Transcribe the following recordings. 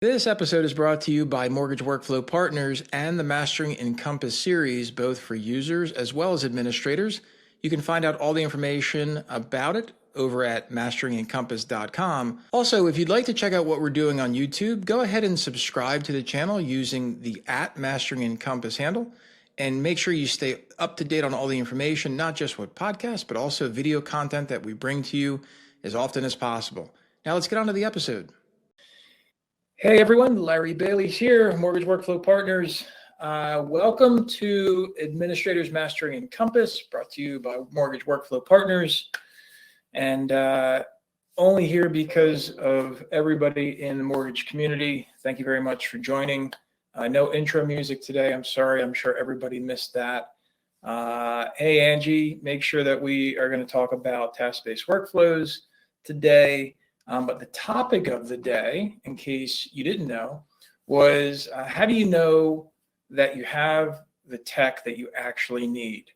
This episode is brought to you by Mortgage Workflow Partners and the Mastering Encompass series, both for users as well as administrators. You can find out all the information about it over at masterengencompass.com. Also, if you'd like to check out what we're doing on YouTube, go ahead and subscribe to the channel using the @MasteringEncompass handle. And make sure you stay up to date on all the information, not just with podcasts, but also video content that we bring to you as often as possible. Now let's get on to the episode. Hey everyone, Larry Bailey's here, Mortgage Workflow Partners. Welcome to Administrators Mastering Encompass, brought to you by Mortgage Workflow Partners. And only here because of everybody in the mortgage community. Thank you very much for joining. No intro music today. I'm sorry. I'm sure everybody missed that. Hey, Angie, make sure that we are going to talk about task-based workflows today. But the topic of the day, in case you didn't know, was how do you know that you have the tech that you actually need?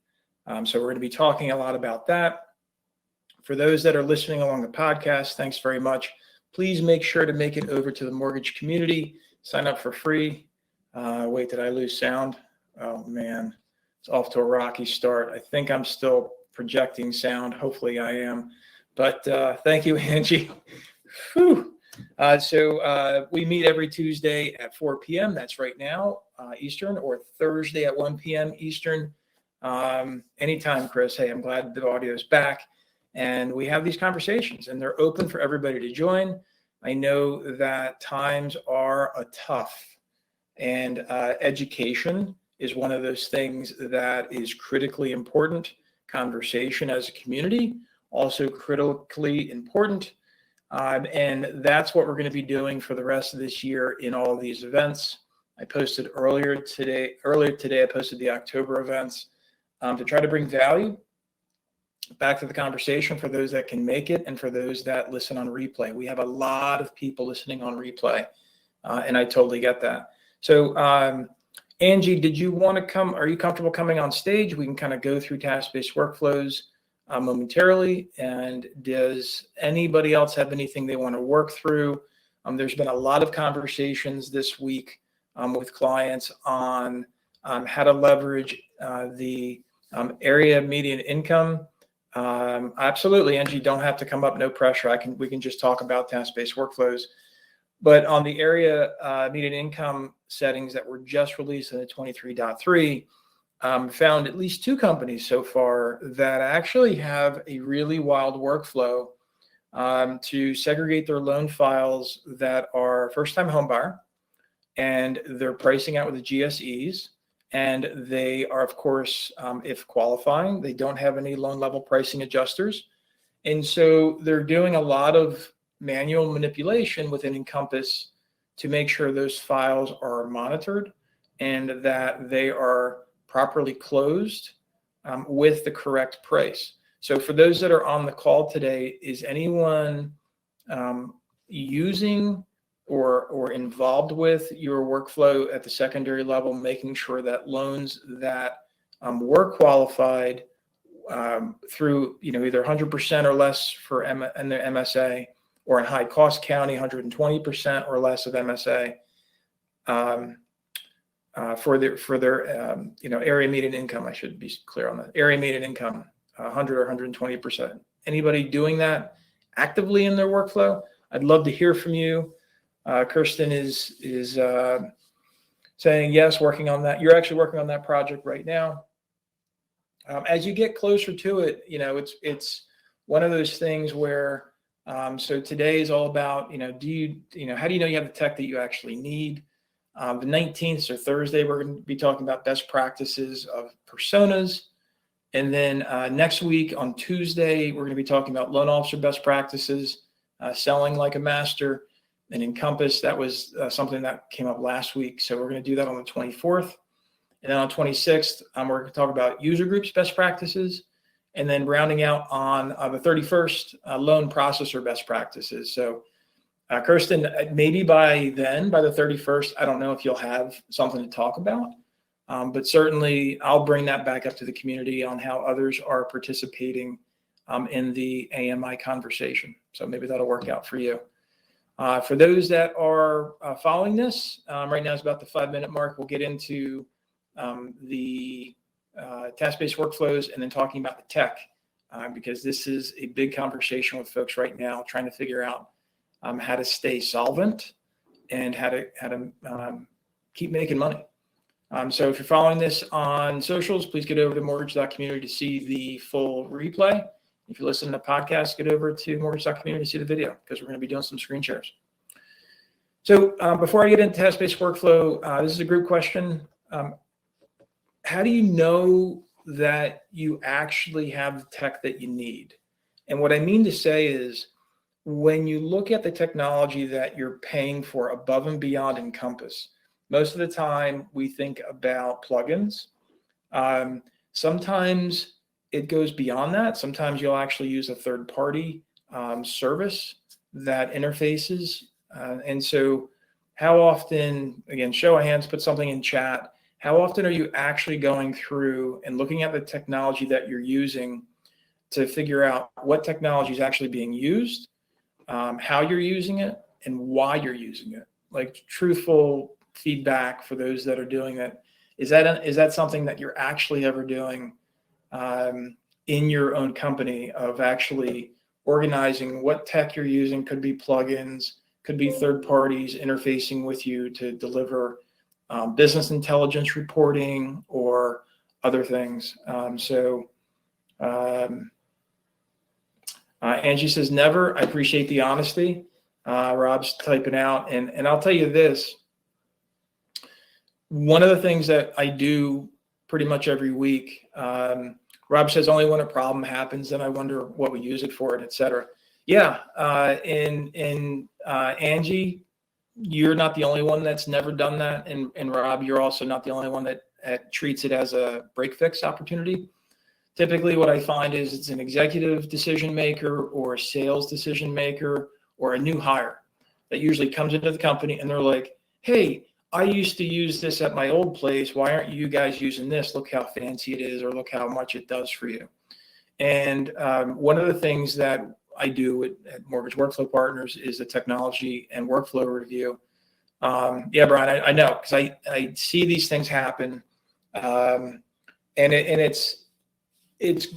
So we're going to be talking a lot about that. For those that are listening along the podcast, thanks very much. Please make sure to make it over to the mortgage community. Sign up for free. Wait, did I lose sound? Oh, man. It's off to a rocky start. I think I'm still projecting sound. Hopefully I am. But thank you, Angie. Whew. So we meet every Tuesday at 4 p.m. That's right now, Eastern, or Thursday at 1 p.m. Eastern. Anytime, Chris. Hey, I'm glad the audio is back. And we have these conversations, and they're open for everybody to join. I know that times are tough, and education is one of those things that is critically important. Conversation as a community, also critically important. And that's what we're going to be doing for the rest of this year in all of these events. I posted earlier today, I posted the October events to try to bring value back to the conversation for those that can make it and for those that listen on replay. We have a lot of people listening on replay, and I totally get that. So, Angie, did you want to come? Are you comfortable coming on stage? We can kind of go through task-based workflows momentarily. And does anybody else have anything they want to work through? There's been a lot of conversations this week with clients on how to leverage the area median income. Absolutely, Angie, don't have to come up, no pressure. We can just talk about task-based workflows. But on the area median income settings that were just released in the 23.3, found at least two companies so far that actually have a really wild workflow to segregate their loan files that are first-time homebuyer, and they're pricing out with the GSEs, and they are, of course, if qualifying, they don't have any loan level pricing adjusters. And so they're doing a lot of manual manipulation within Encompass to make sure those files are monitored and that they are properly closed with the correct price. So for those that are on the call today, is anyone using or involved with your workflow at the secondary level, making sure that loans that were qualified through either 100% or less for in the MSA, or in high cost county 120% or less of MSA, for their area median income? I should be clear on that. Area median income, 100 or 120%. Anybody doing that actively in their workflow? I'd love to hear from you. Kirsten is saying yes, working on that. You're actually working on that project right now. As you get closer to it, it's one of those things where so today is all about, how do you know you have the tech that you actually need? The 19th, so Thursday, we're going to be talking about best practices of personas. And then next week on Tuesday, we're going to be talking about loan officer best practices, selling like a master, and Encompass. That was something that came up last week. So we're going to do that on the 24th. And then on 26th, we're going to talk about user groups best practices. And then rounding out on the 31st, loan processor best practices. So Kirsten, maybe by then, by the 31st, I don't know if you'll have something to talk about, but certainly I'll bring that back up to the community on how others are participating in the AMI conversation. So maybe that'll work out for you. For those that are following this, right now is about the 5-minute mark. We'll get into the task-based workflows and then talking about the tech, because this is a big conversation with folks right now, trying to figure out how to stay solvent and how to keep making money. So if you're following this on socials, please get over to mortgage.community to see the full replay. If you listen to the podcast, get over to mortgage.community to see the video, because we're going to be doing some screen shares. So before I get into task-based workflow, this is a group question. How do you know that you actually have the tech that you need? And what I mean to say is, when you look at the technology that you're paying for above and beyond Encompass, most of the time we think about plugins. Sometimes it goes beyond that. Sometimes you'll actually use a third-party service that interfaces. And so how often, again, show of hands, put something in chat, how often are you actually going through and looking at the technology that you're using to figure out what technology is actually being used, how you're using it, and why you're using it? Like truthful feedback for those that are doing it. Is that something that you're actually ever doing in your own company, of actually organizing what tech you're using? Could be plugins, could be third parties interfacing with you to deliver business intelligence reporting or other things. Angie says never. I appreciate the honesty. Rob's typing out, and I'll tell you this. One of the things that I do pretty much every week, Rob says only when a problem happens, then I wonder what we use it for, and et cetera. Yeah, and Angie, you're not the only one that's never done that. And Rob, you're also not the only one that treats it as a break fix opportunity. Typically what I find is it's an executive decision maker or a sales decision maker or a new hire that usually comes into the company and they're like, hey, I used to use this at my old place. Why aren't you guys using this? Look how fancy it is, or look how much it does for you. And one of the things that I do at Mortgage Workflow Partners is a technology and workflow review. Yeah, Brian, I know, because I see these things happen, and it's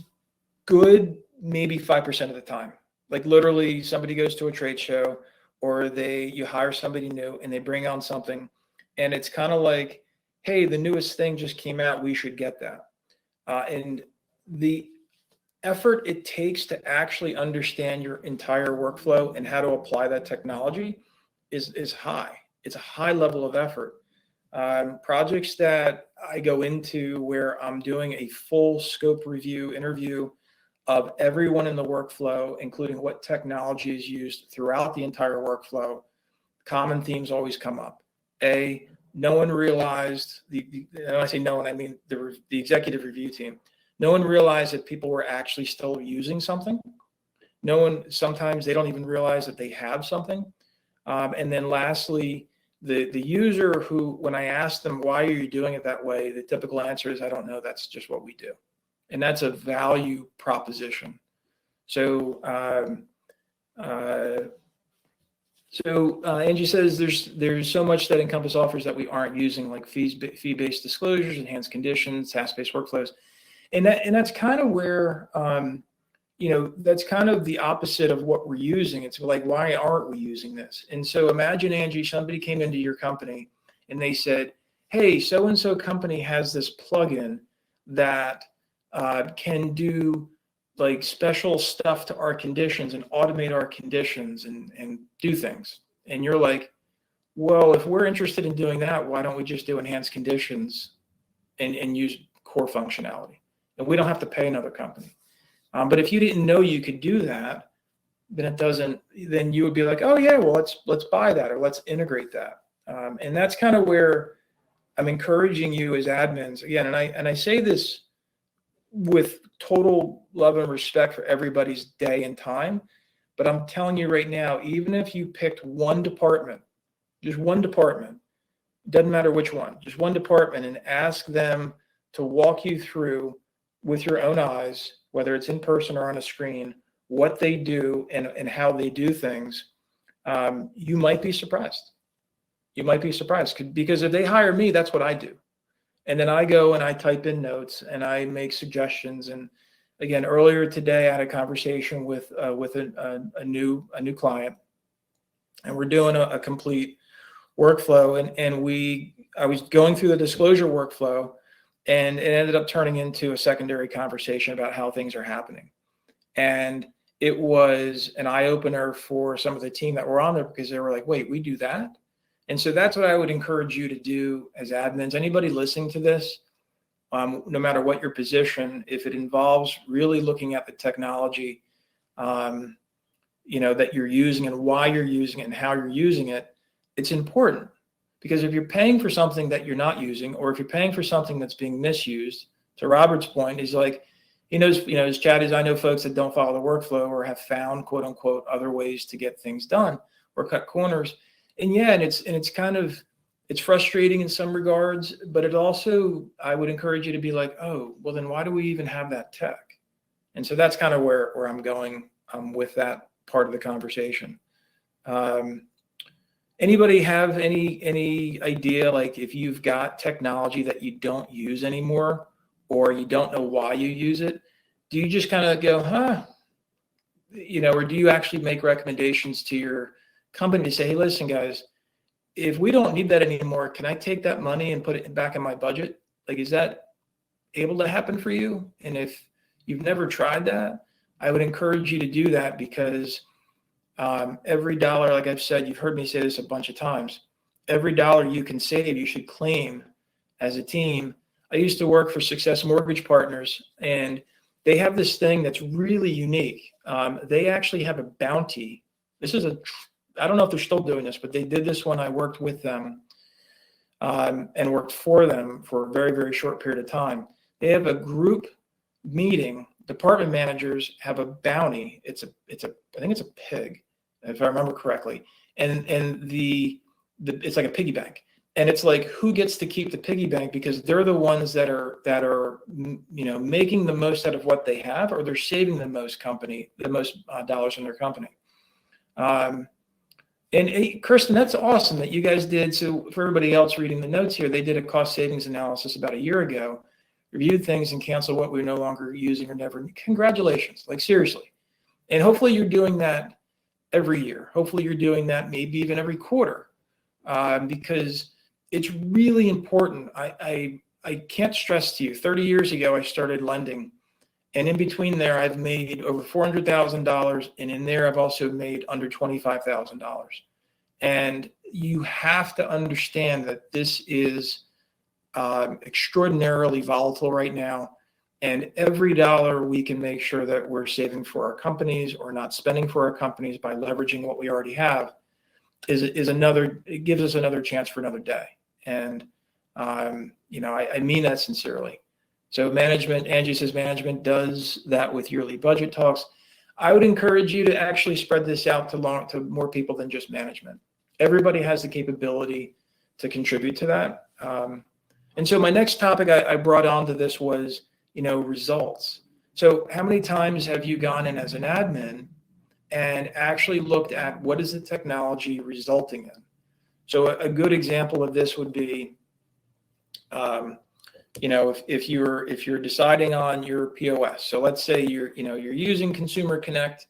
good maybe 5% of the time. Like literally, somebody goes to a trade show, or you hire somebody new and they bring on something, and it's kind of like, hey, the newest thing just came out, we should get that. And the effort it takes to actually understand your entire workflow and how to apply that technology is high. It's a high level of effort. Projects that I go into where I'm doing a full scope review interview of everyone in the workflow, including what technology is used throughout the entire workflow, common themes always come up. No one realized, when I say no one, I mean the executive review team. No one realized that people were actually still using something. Sometimes they don't even realize that they have something. And then lastly, the user who, when I ask them, why are you doing it that way? The typical answer is, I don't know. That's just what we do. And that's a value proposition. So Angie says there's so much that Encompass offers that we aren't using, like fee-based disclosures, enhanced conditions, task-based workflows. And that's kind of where, that's kind of the opposite of what we're using. It's like, why aren't we using this? And so imagine, Angie, somebody came into your company and they said, hey, so-and-so company has this plugin that can do like special stuff to our conditions and automate our conditions and do things. And you're like, well, if we're interested in doing that, why don't we just do enhanced conditions and use core functionality? And we don't have to pay another company. But if you didn't know you could do that, then you would be like, oh yeah, well, let's buy that, or let's integrate that. And that's kind of where I'm encouraging you as admins again. And I say this with total love and respect for everybody's day and time, but I'm telling you right now, even if you picked one department, just one department, doesn't matter which one, just one department, and ask them to walk you through with your own eyes, whether it's in person or on a screen, what they do and how they do things, you might be surprised. You might be surprised because if they hire me, that's what I do. And then I go and I type in notes and I make suggestions. And again, earlier today, I had a conversation with a new client, and we're doing a complete workflow. And I was going through the disclosure workflow, and it ended up turning into a secondary conversation about how things are happening. And it was an eye opener for some of the team that were on there, because they were like, wait, we do that? And so that's what I would encourage you to do as admins. Anybody listening to this, no matter what your position, if it involves really looking at the technology, that you're using and why you're using it and how you're using it, it's important. Because if you're paying for something that you're not using, or if you're paying for something that's being misused, to Robert's point, he's like, he knows, his chat is, I know folks that don't follow the workflow or have found, quote unquote, other ways to get things done or cut corners. And yeah, and it's kind of, it's frustrating in some regards, but it also, I would encourage you to be like, oh, well then why do we even have that tech? And so that's kind of where I'm going with that part of the conversation. Anybody have any idea, like if you've got technology that you don't use anymore, or you don't know why you use it, do you just kind of go, or do you actually make recommendations to your company to say, hey, listen, guys, if we don't need that anymore, can I take that money and put it back in my budget? Like, is that able to happen for you? And if you've never tried that, I would encourage you to do that, because every dollar, like I've said, you've heard me say this a bunch of times, every dollar you can save, you should claim as a team. I used to work for Success Mortgage Partners, and they have this thing that's really unique. They actually have a bounty. I don't know if they're still doing this, but they did this when I worked with them and worked for them for a very, very short period of time. They have a group meeting. Department managers have a bounty. I think it's a pig, if I remember correctly. And it's like a piggy bank. And it's like, who gets to keep the piggy bank, because they're the ones that are making the most out of what they have, or they're saving the most dollars in their company. And Kirsten, that's awesome that you guys did. So for everybody else reading the notes here, they did a cost savings analysis about a year ago, reviewed things and canceled what we're no longer using or never. Congratulations, like seriously. And hopefully you're doing that every year. Hopefully you're doing that maybe even every quarter, because it's really important. I can't stress to you, 30 years ago, I started lending. And in between there, I've made over $400,000. And in there, I've also made under $25,000. And you have to understand that this is extraordinarily volatile right now. And every dollar we can make sure that we're saving for our companies or not spending for our companies by leveraging what we already have it gives us another chance for another day. And, I mean that sincerely. So Angie says management does that with yearly budget talks. I would encourage you to actually spread this out to more people than just management. Everybody has the capability to contribute to that. And so my next topic I brought onto this was, results. So how many times have you gone in as an admin and actually looked at what is the technology resulting in? So a good example of this would be, if you're deciding on your POS. So let's say you're using Consumer Connect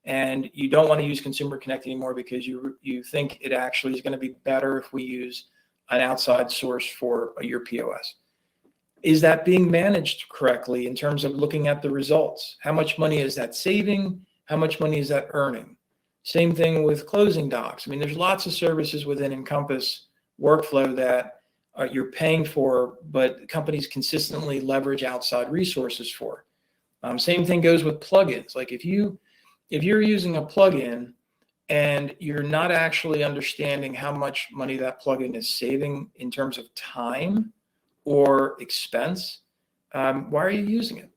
and you don't want to use Consumer Connect anymore because you think it actually is going to be better if we use an outside source for your POS. Is that being managed correctly in terms of looking at the results? How much money is that saving? How much money is that earning? Same thing with closing docs. I mean, there's lots of services within Encompass workflow that you're paying for, but companies consistently leverage outside resources for. Same thing goes with plugins. Like if you're using a plugin and you're not actually understanding how much money that plugin is saving in terms of time or expense, why are you using it?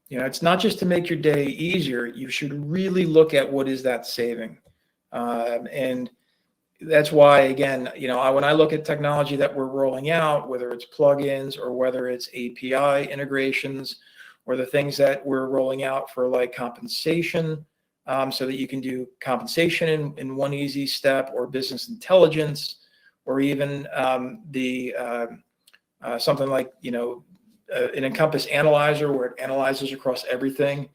It's not just to make your day easier. You should really look at what is that saving. And that's why, again, when I look at technology that we're rolling out, whether it's plugins or whether it's API integrations or the things that we're rolling out for like compensation, so that you can do compensation in one easy step, or business intelligence, or even something like, an Encompass analyzer where it analyzes across everything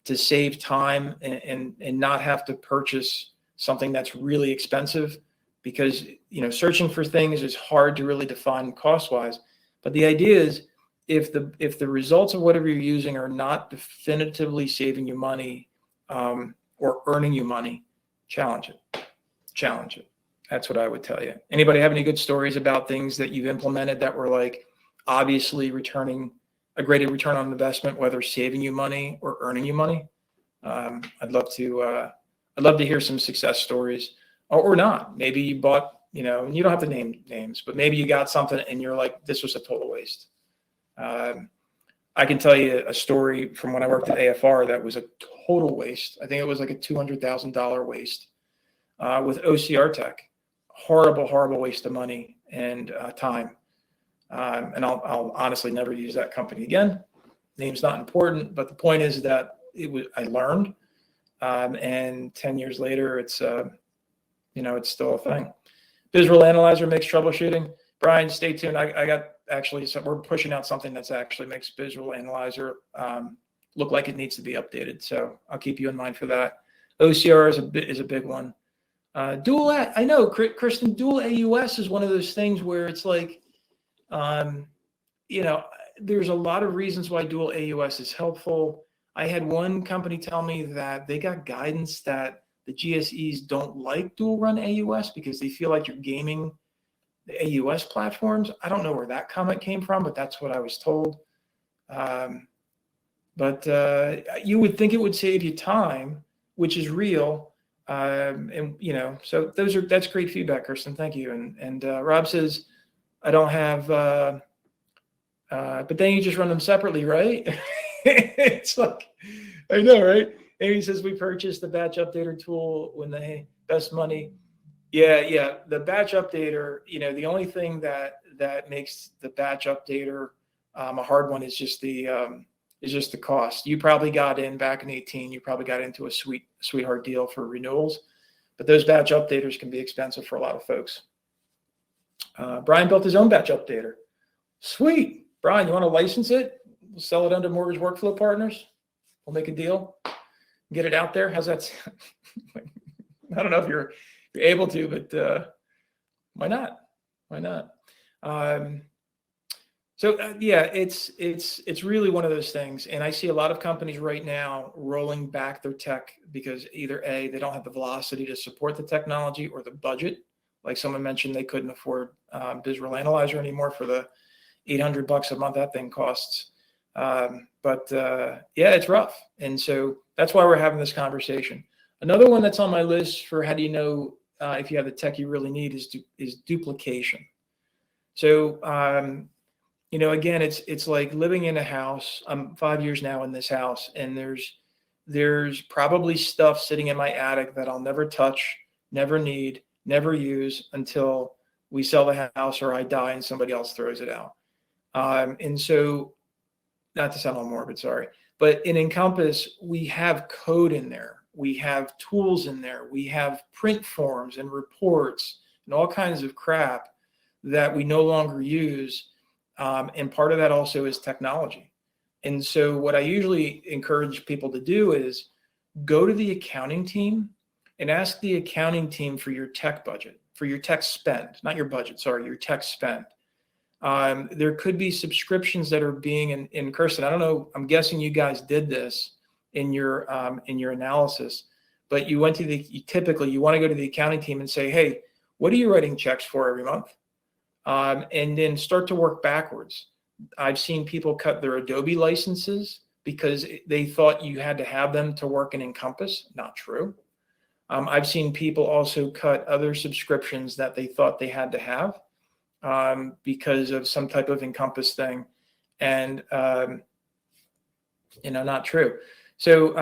to save time and not have to purchase something that's really expensive, because searching for things is hard to really define cost wise. But the idea is, if the results of whatever you're using are not definitively saving you money, or earning you money, challenge it. That's what I would tell you. Anybody have any good stories about things that you've implemented that were like obviously returning a greater return on investment, whether saving you money or earning you money? I'd love to hear some success stories, or not. Maybe you bought, you don't have to name names, but maybe you got something and you're like, this was a total waste. I can tell you a story from when I worked at AFR that was a total waste. I think it was like a $200,000 waste with OCR Tech. Horrible waste of money and time. And I'll honestly never use that company again. Name's not important, but the point is that I learned, and 10 years later, it's it's still a thing. Visual Analyzer makes troubleshooting. Brian, stay tuned. I got we're pushing out something that's actually makes Visual Analyzer look like it needs to be updated. So I'll keep you in mind for that. OCR is a big one. Dual, I know, Kristen, dual AUS is one of those things where it's like, there's a lot of reasons why dual AUS is helpful. I had one company tell me that they got guidance that the GSEs don't like dual run AUS because they feel like you're gaming the AUS platforms. I don't know where that comment came from, but that's what I was told. But you would think it would save you time, which is real. So that's great feedback, Kirsten. Thank you. And Rob says, I don't have, but then you just run them separately, right? It's like, I know, right? Amy says we purchased the batch updater tool when the best money. Yeah. The batch updater, the only thing that makes the batch updater a hard one is just the cost. You probably got in back in 2018. You probably got into a sweetheart deal for renewals, but those batch updaters can be expensive for a lot of folks. Brian built his own batch updater. Sweet. Brian, you want to license it? We'll sell it under Mortgage Workflow Partners. We'll make a deal. Get it out there. How's that sound? I don't know if you're able to, but why not? Why not? It's really one of those things. And I see a lot of companies right now rolling back their tech because either A, they don't have the velocity to support the technology, or the budget. Like someone mentioned, they couldn't afford Visual Analyzer anymore for the $800 a month that thing costs. It's rough. And so that's why we're having this conversation. Another one that's on my list for how do you know if you have the tech you really need is duplication. So, again, it's like living in a house. I'm 5 years now in this house, and there's probably stuff sitting in my attic that I'll never touch, never need, never use until we sell the house or I die and somebody else throws it out. And so, not to sound all morbid, sorry, but in Encompass, we have code in there. We have tools in there. We have print forms and reports and all kinds of crap that we no longer use. And part of that also is technology. And so what I usually encourage people to do is go to the accounting team and ask the accounting team for your tech budget, for your tech spend, not your budget, sorry, your tech spend. There could be subscriptions that are being in Kirsten. I don't know. I'm guessing you guys did this in your analysis, but you typically want to go to the accounting team and say, hey, what are you writing checks for every month? And then start to work backwards. I've seen people cut their Adobe licenses because they thought you had to have them to work in Encompass. Not true. I've seen people also cut other subscriptions that they thought they had to have because of some type of Encompass thing, and not true. So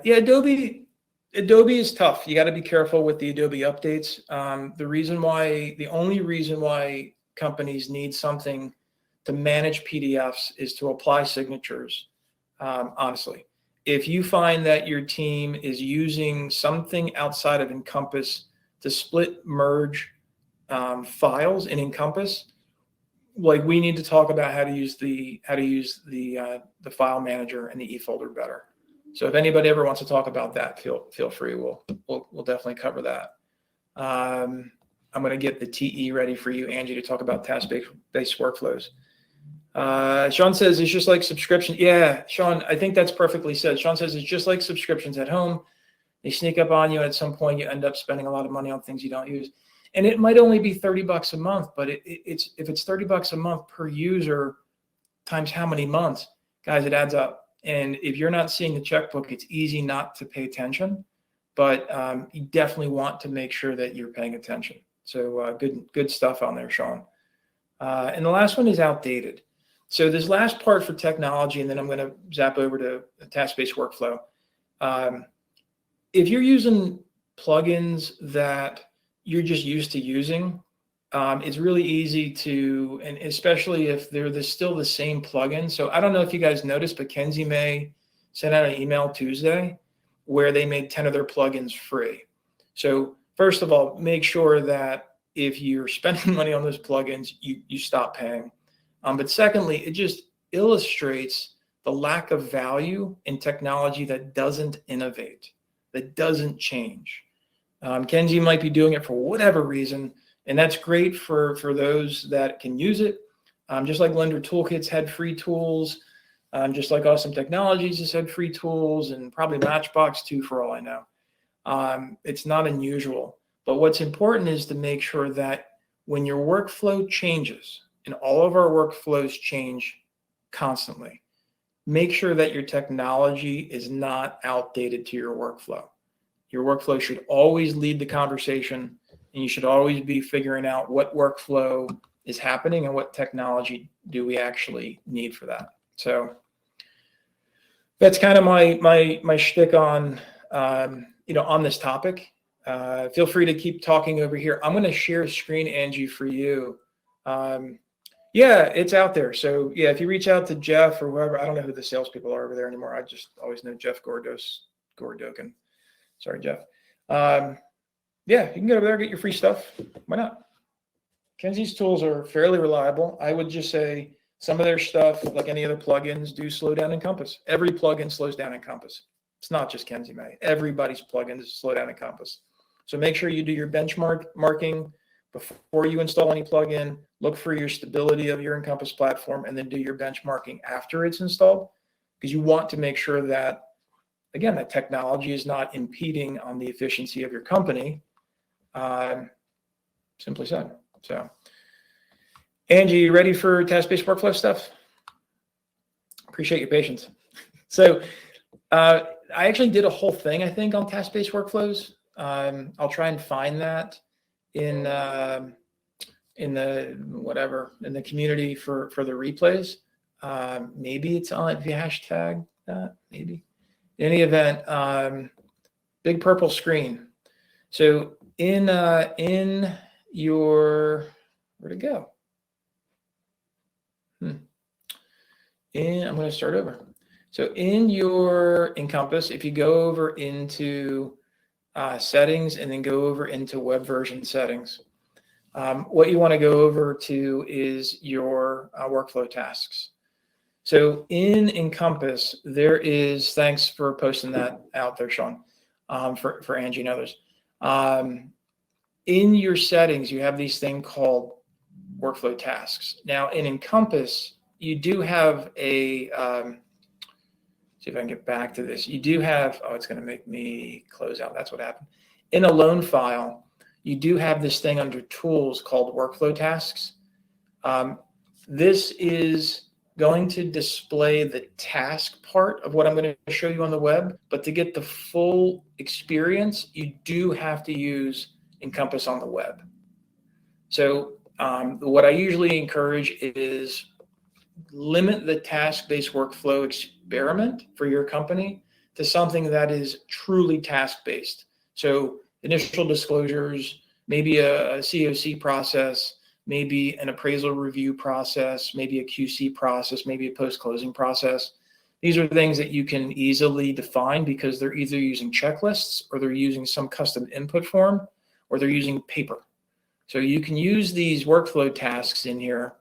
Adobe is tough. You got to be careful with the Adobe updates. The only reason why companies need something to manage PDFs is to apply signatures, honestly. if you find that your team is using something outside of Encompass to split merge files in Encompass, like we need to talk about how to use the file manager and the eFolder better. So if anybody ever wants to talk about that, feel free. We'll definitely cover that. I'm going to get the TE ready for you, Angie, to talk about task-based workflows. Sean says it's just like subscription. Yeah, Sean, I think that's perfectly said. Sean says it's just like subscriptions at home. They sneak up on you, and at some point you end up spending a lot of money on things you don't use. And it might only be $30 a month, but if it's $30 a month per user times how many months, guys, it adds up. And if you're not seeing the checkbook, it's easy not to pay attention, but you definitely want to make sure that you're paying attention. So good stuff on there, Sean. And the last one is outdated. So this last part for technology, and then I'm going to zap over to the task-based workflow. If you're using plugins that you're just used to using, it's really easy to, and especially if they're still the same plugin. So I don't know if you guys noticed, but Kenzie May sent out an email Tuesday where they made 10 of their plugins free. So first of all, make sure that if you're spending money on those plugins, you stop paying. But secondly, it just illustrates the lack of value in technology that doesn't innovate, that doesn't change. Kenzie might be doing it for whatever reason, and that's great for those that can use it. Just like Lender Toolkits had free tools, just like Awesome Technologies has had free tools, and probably Matchbox too, for all I know. It's not unusual. But what's important is to make sure that when your workflow changes, and all of our workflows change constantly, make sure that your technology is not outdated to your workflow. Your workflow should always lead the conversation, and you should always be figuring out what workflow is happening and what technology do we actually need for that. So that's kind of my shtick on on this topic. Feel free to keep talking over here. I'm going to share a screen, Angie, for you. Yeah, it's out there. So yeah, if you reach out to Jeff or whoever, I don't know who the salespeople are over there anymore. I just always know Jeff Gordokin. Sorry, Jeff. Yeah, you can get over there, get your free stuff. Why not? Kenzie's tools are fairly reliable. I would just say some of their stuff, like any other plugins, do slow down Encompass. Every plugin slows down Encompass. It's not just Kenzie May. Everybody's plugins slow down Encompass. So make sure you do your benchmarking before you install any plugin. Look for your stability of your Encompass platform, and then do your benchmarking after it's installed, because you want to make sure that, again, that technology is not impeding on the efficiency of your company. Simply said. So, Angie, you ready for task-based workflow stuff? Appreciate your patience. So, I actually did a whole thing, I think, on task-based workflows. I'll try and find that in the community for the replays. Maybe it's on, if you hashtag that, maybe. In any event, big purple screen. So in your, where'd it go? I'm going to start over. So in your Encompass, if you go over into settings and then go over into web version settings, what you want to go over to is your workflow tasks. So in Encompass, there is, thanks for posting that out there, Sean, for Angie and others. In your settings, you have these things called workflow tasks. Now in Encompass, you do have a, see if I can get back to this. You do have, oh, it's going to make me close out. That's what happened. In a loan file, you do have this thing under tools called workflow tasks. This is going to display the task part of what I'm going to show you on the web, but to get the full experience, you do have to use Encompass on the web. So what I usually encourage is limit the task-based workflow experiment for your company to something that is truly task-based. So initial disclosures, maybe a COC process, maybe an appraisal review process, maybe a QC process, maybe a post-closing process. These are things that you can easily define because they're either using checklists or they're using some custom input form or they're using paper. So you can use these workflow tasks in here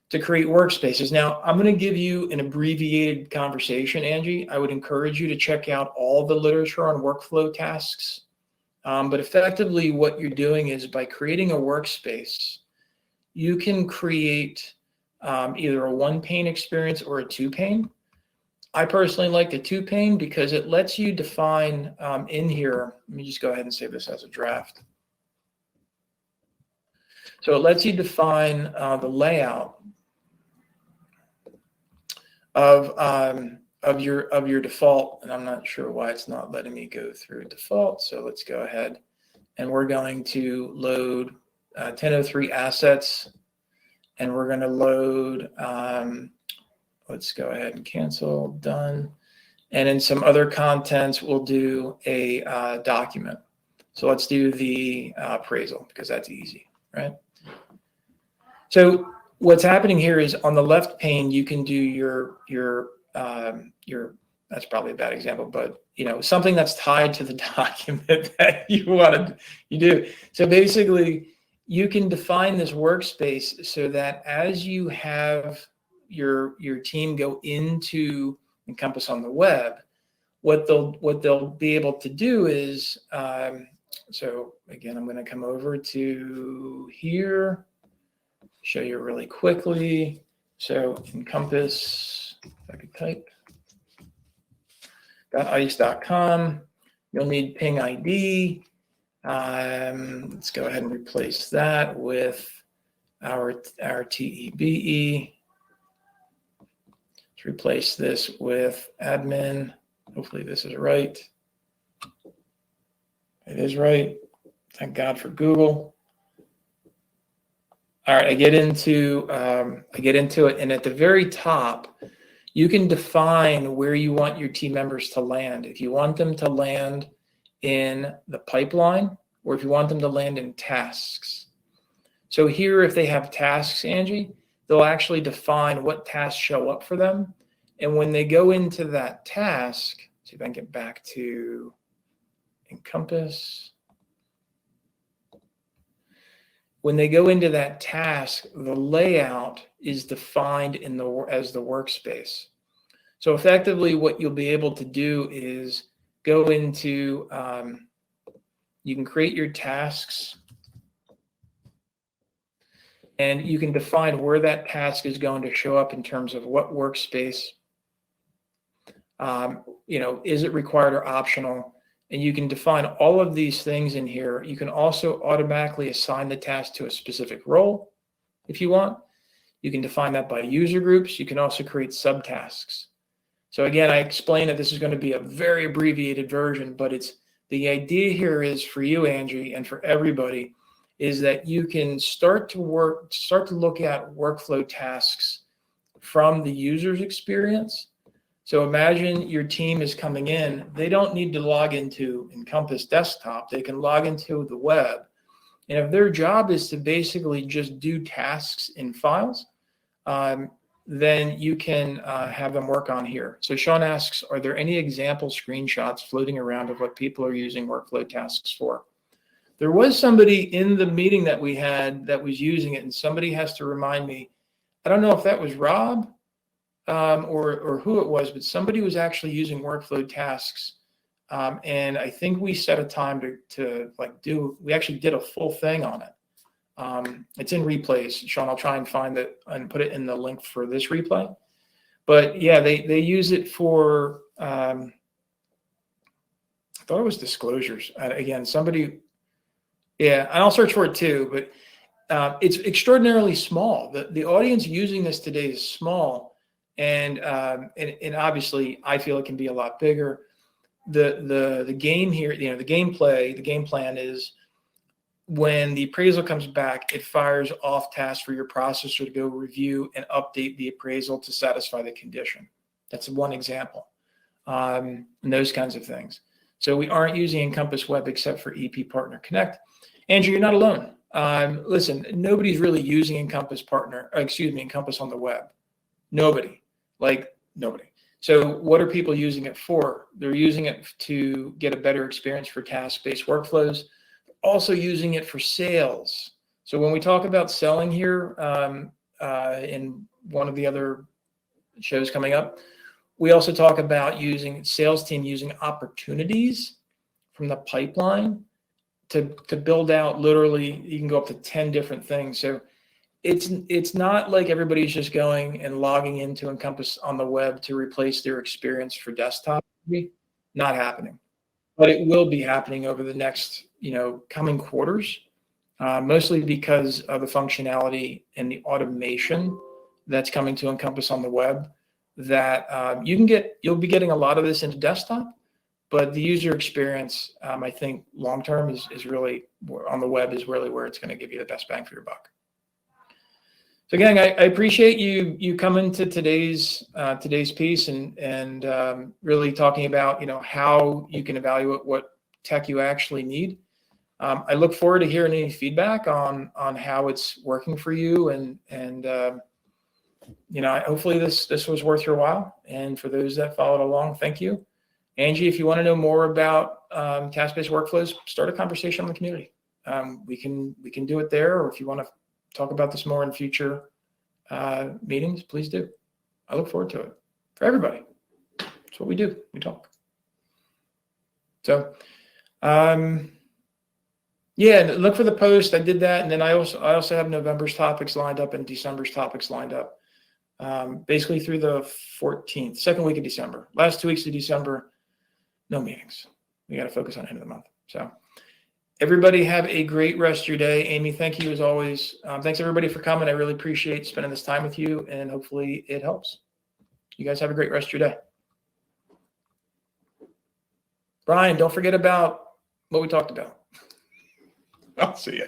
to create workspaces. Now, I'm going to give you an abbreviated conversation, Angie. I would encourage you to check out all the literature on workflow tasks. But effectively, what you're doing is by creating a workspace, you can create either a one-pane experience or a two-pane. I personally like the two-pane because it lets you define in here. Let me just go ahead and save this as a draft. So it lets you define the layout of your default, and I'm not sure why it's not letting me go through default. So let's go ahead, and we're going to load 1003 assets, and we're going to load. Let's go ahead and cancel, done. And in some other contents, we'll do a document. So let's do the appraisal because that's easy, right? So what's happening here is on the left pane, you can do your that's probably a bad example, but something that's tied to the document that you do. So basically, you can define this workspace so that as you have your team go into Encompass on the web, what they'll be able to do is so again, I'm going to come over to here, show you really quickly. So Encompass, if I could type, .ice.com. You'll need ping ID. Let's go ahead and replace that with our TEBE. Let's replace this with admin. Hopefully this is right. It is right. Thank God for Google. All right, I get into it, and at the very top, you can define where you want your team members to land. If you want them to land in the pipeline, or if you want them to land in tasks. So here, if they have tasks, Angie, they'll actually define what tasks show up for them. And when they go into that task, see if I can get back to Encompass. When they go into that task, the layout is defined as the workspace. So effectively, what you'll be able to do is go into, you can create your tasks, and you can define where that task is going to show up in terms of what workspace, is it required or optional? And you can define all of these things in here. You can also automatically assign the task to a specific role if you want. You can define that by user groups. You can also create subtasks. So again, I explained that this is going to be a very abbreviated version, but the idea here is for you, Angie, and for everybody, is that you can start to look at workflow tasks from the user's experience. So imagine your team is coming in. They don't need to log into Encompass desktop. They can log into the web. And if their job is to basically just do tasks in files, then you can have them work on here. So Sean asks, are there any example screenshots floating around of what people are using workflow tasks for? There was somebody in the meeting that we had that was using it, and somebody has to remind me. I don't know if that was Rob or who it was, but somebody was actually using workflow tasks. And I think we set a time we actually did a full thing on it. It's in replays. Sean, I'll try and find it and put it in the link for this replay. But yeah, they use it for, I thought it was disclosures. Again, and I'll search for it too, but it's extraordinarily small. The audience using this today is small. And obviously I feel it can be a lot bigger. The game here, the game plan is when the appraisal comes back, it fires off tasks for your processor to go review and update the appraisal to satisfy the condition. That's one example, and those kinds of things. So we aren't using Encompass Web except for EP Partner Connect. Andrew, you're not alone. Listen, nobody's really using Encompass on the web. Nobody. So what are people using it for? They're using it to get a better experience for task-based workflows, also using it for sales. So when we talk about selling here in one of the other shows coming up, we also talk about using sales team using opportunities from the pipeline to build out. Literally, you can go up to 10 different things. So it's not like everybody's just going and logging into Encompass on the web to replace their experience for desktop. Not happening, but it will be happening over the next coming quarters, mostly because of the functionality and the automation that's coming to Encompass on the web. That you'll be getting a lot of this into desktop, but the user experience, I think, long term is really on the web is really where it's going to give you the best bang for your buck. So again, I appreciate you coming to today's piece and really talking about how you can evaluate what tech you actually need. I look forward to hearing any feedback on how it's working for you, and hopefully this was worth your while. And for those that followed along, thank you. Angie, if you want to know more about task-based workflows, start a conversation in the community. We can do it there, or if you want to talk about this more in future meetings, please do. I look forward to it for everybody. That's what we do. We talk. So, yeah, look for the post. I did that, and then I also have November's topics lined up and December's topics lined up. Basically through the 14th, second week of December. Last 2 weeks of December, no meetings. We got to focus on end of the month. So everybody have a great rest of your day. Amy, thank you as always. Thanks everybody for coming. I really appreciate spending this time with you, and hopefully it helps. You guys have a great rest of your day. Brian, don't forget about what we talked about. I'll see you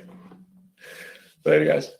later, guys.